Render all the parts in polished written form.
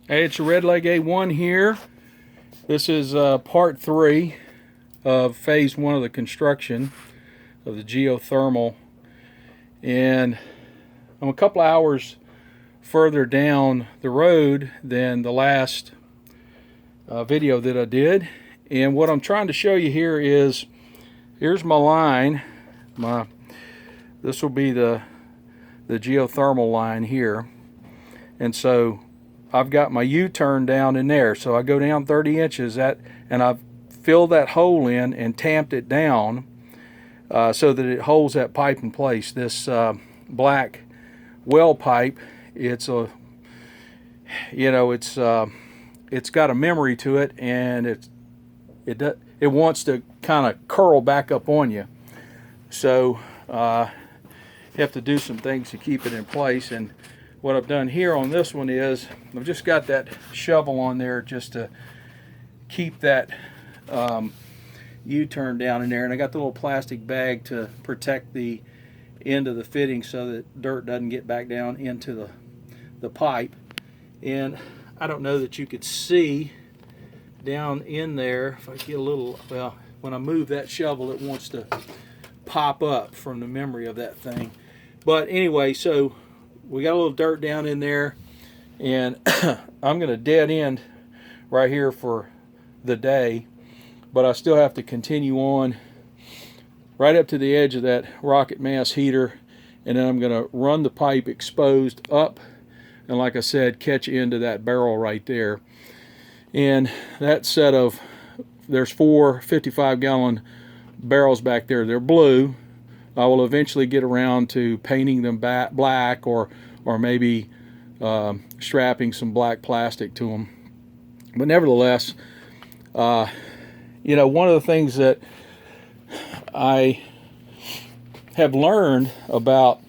Hey, it's Red Leg A1 here. This is part 3 of phase 1 of the construction of the geothermal. And I'm a couple hours further down the road than the last video that I did. And what I'm trying to show you here is, here's my line. This will be the geothermal line here. And so I've got my U-turn down in there, so I go down 30 inches and I've filled that hole in and tamped it down so that it holds that pipe in place. This black well pipe, it's got a memory to it, and it wants to kind of curl back up on you. So you have to do some things to keep it in place. And what I've done here on this one is I've just got that shovel on there just to keep that U-turn down in there, and I got the little plastic bag to protect the end of the fitting so that dirt doesn't get back down into the pipe. And I don't know that you could see down in there. If I get a little, well, when I move that shovel, it wants to pop up from the memory of that thing. But anyway, so we got a little dirt down in there, and I'm going to dead end right here for the day, but I still have to continue on right up to the edge of that rocket mass heater, and then I'm going to run the pipe exposed up, and like I said, catch into that barrel right there. And that set of, there's 4 55-gallon barrels back there. They're blue. I will eventually get around to painting them black, or maybe strapping some black plastic to them. But nevertheless, one of the things that I have learned about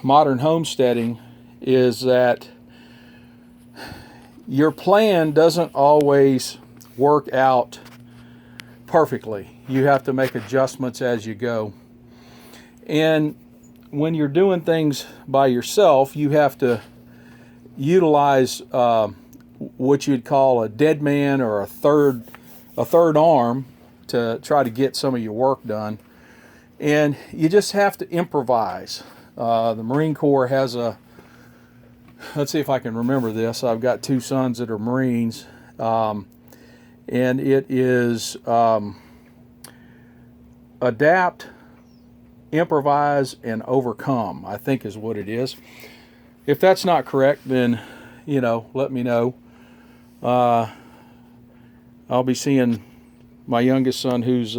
modern homesteading is that your plan doesn't always work out perfectly. You have to make adjustments as you go. And when you're doing things by yourself, you have to utilize what you'd call a dead man, or a third arm, to try to get some of your work done. And you just have to improvise. The Marine Corps has let's see if I can remember this. I've got 2 sons that are Marines, and it is adapt, improvise, and overcome, I think is what it is. If that's not correct, then let me know. I'll be seeing my youngest son, who's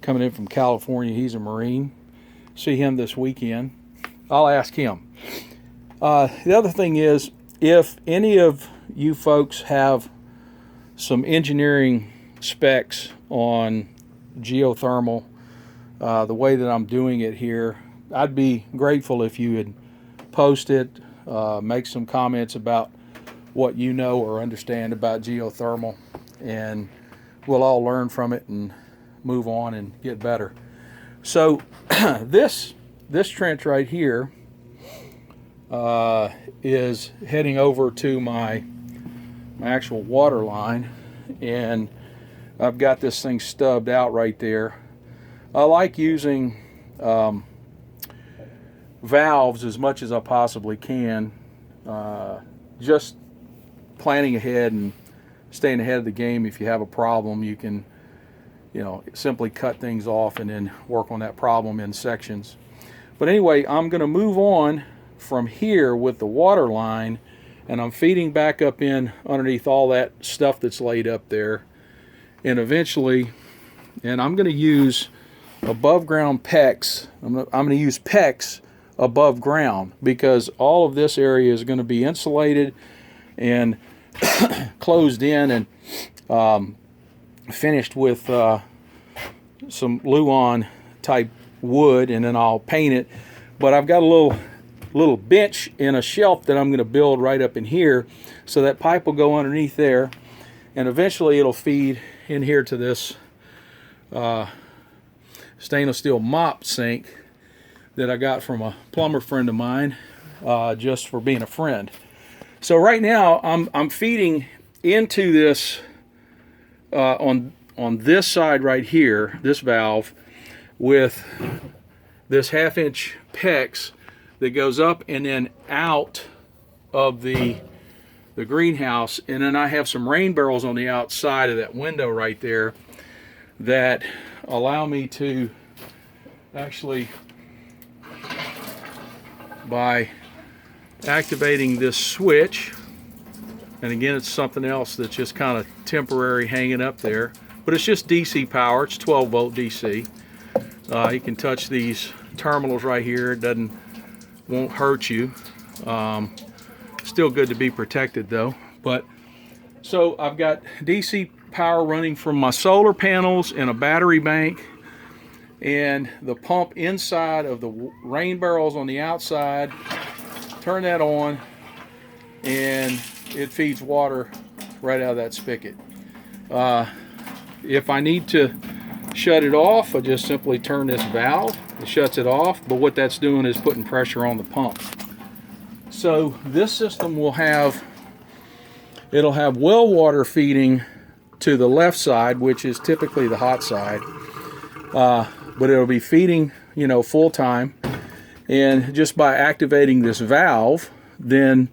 coming in from California. He's a Marine. See him this weekend. I'll ask him. The other thing is, if any of you folks have some engineering specs on geothermal, the way that I'm doing it here, I'd be grateful if you would post it, make some comments about what you know or understand about geothermal, and we'll all learn from it and move on and get better. So this trench right here is heading over to my actual water line, and I've got this thing stubbed out right there. I like using valves as much as I possibly can, just planning ahead and staying ahead of the game. If you have a problem, you can simply cut things off and then work on that problem in sections. But anyway, I'm going to move on from here with the water line, and I'm feeding back up in underneath all that stuff that's laid up there, and eventually, and I'm going to use above ground PEX. I'm going to use PEX above ground, because all of this area is going to be insulated and closed in and finished with some Luan type wood, and then I'll paint it. But I've got a little bench and a shelf that I'm going to build right up in here, so that pipe will go underneath there, and eventually it'll feed in here to this stainless steel mop sink that I got from a plumber friend of mine, just for being a friend. So right now I'm feeding into this on this side right here, this valve, with this 1/2 inch PEX that goes up and then out of the greenhouse, and then I have some rain barrels on the outside of that window right there that allow me to actually, by activating this switch, and again it's something else that's just kind of temporary hanging up there, but it's just DC power, it's 12 volt DC. You can touch these terminals right here, it won't hurt you. Still good to be protected though. But so I've got DC power running from my solar panels and a battery bank, and the pump inside of the rain barrels on the outside. Turn that on and it feeds water right out of that spigot. If I need to shut it off, I just simply turn this valve, it shuts it off, but what that's doing is putting pressure on the pump. So this system will have, it'll have well water feeding to the left side, which is typically the hot side, but it'll be feeding, you know, full time. And just by activating this valve, then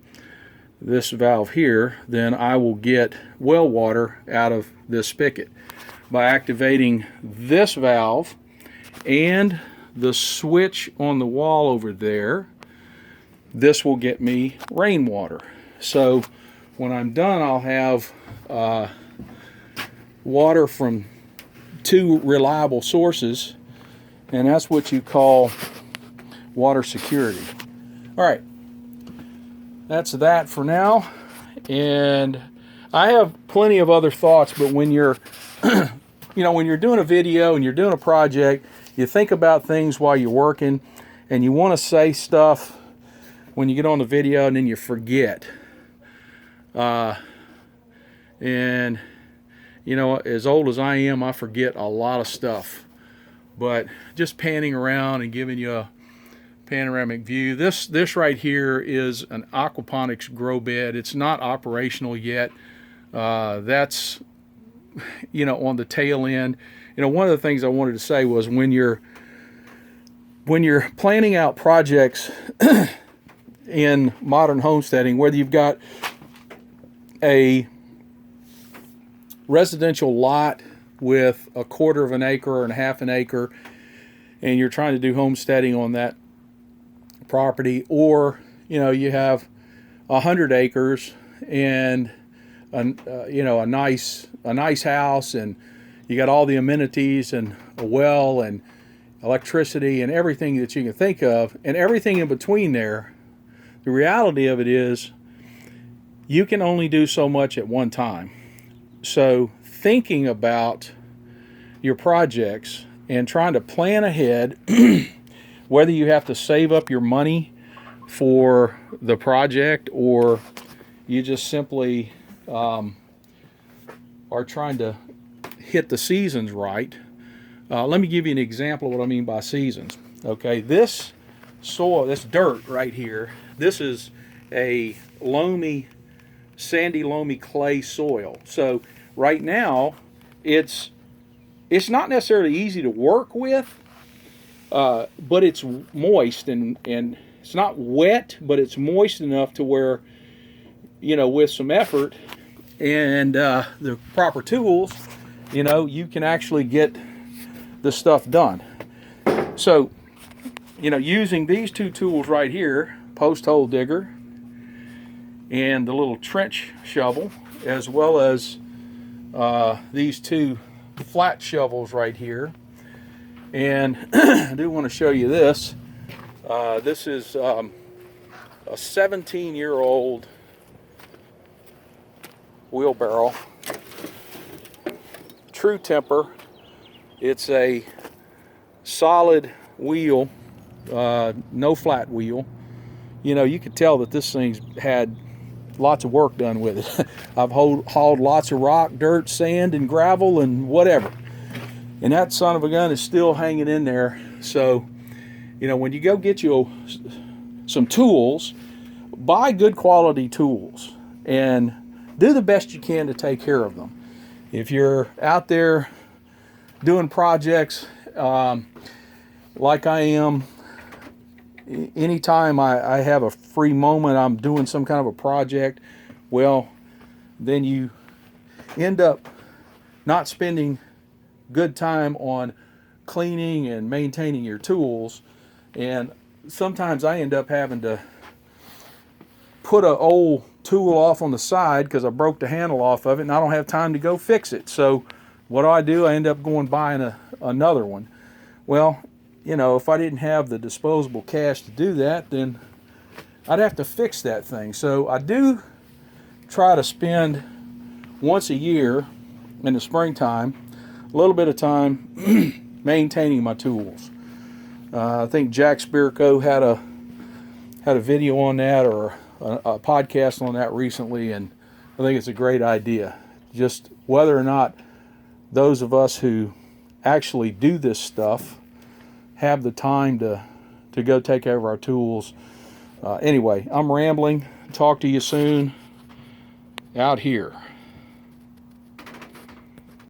this valve here, then I will get well water out of this spigot. By activating this valve and the switch on the wall over there, this will get me rainwater. So when I'm done, I'll have water from 2 reliable sources, and that's what you call water security. All right, that's that for now. And I have plenty of other thoughts, but when you're you know, when you're doing a video and you're doing a project, you think about things while you're working, and you want to say stuff when you get on the video and then you forget. And you know, as old as I am, I forget a lot of stuff. But just panning around and giving you a panoramic view. This right here is an aquaponics grow bed. It's not operational yet. That's, you know, on the tail end. You know, one of the things I wanted to say was when you're planning out projects in modern homesteading, whether you've got a residential lot with 1/4 of an acre or 1/2 an acre, and you're trying to do homesteading on that property, or you know, you have 100 acres and you know, a nice house, and you got all the amenities and a well and electricity and everything that you can think of, and everything in between there. The reality of it is you can only do so much at one time. So thinking about your projects and trying to plan ahead, whether you have to save up your money for the project or you just simply are trying to hit the seasons right. Let me give you an example of what I mean by seasons. Okay, this soil, this dirt right here, this is a loamy, sandy loamy clay soil. So right now it's not necessarily easy to work with, but it's moist and it's not wet, but it's moist enough to where, you know, with some effort and the proper tools, you know, you can actually get the stuff done. So, you know, using these 2 tools right here, post hole digger and the little trench shovel, as well as these 2 flat shovels right here. And I do want to show you this. This is a 17-year-old wheelbarrow, true temper. It's a solid wheel, no flat wheel. You know, you could tell that this thing's had lots of work done with it. I've hauled lots of rock, dirt, sand, and gravel, and whatever. And that son of a gun is still hanging in there. So, you know, when you go get you some tools, buy good quality tools and do the best you can to take care of them. If you're out there doing projects like I am, anytime I have a free moment, I'm doing some kind of a project, well, then you end up not spending good time on cleaning and maintaining your tools. And sometimes I end up having to put an old tool off on the side because I broke the handle off of it and I don't have time to go fix it. So what do? I end up going buying another one. Well, you know, if I didn't have the disposable cash to do that, then I'd have to fix that thing. So I do try to spend once a year in the springtime a little bit of time maintaining my tools. I think Jack Spirko had a video on that, or a podcast on that recently, and I think it's a great idea. Just whether or not those of us who actually do this stuff have the time to go take care of our tools. Anyway, I'm rambling. Talk to you soon. Out here.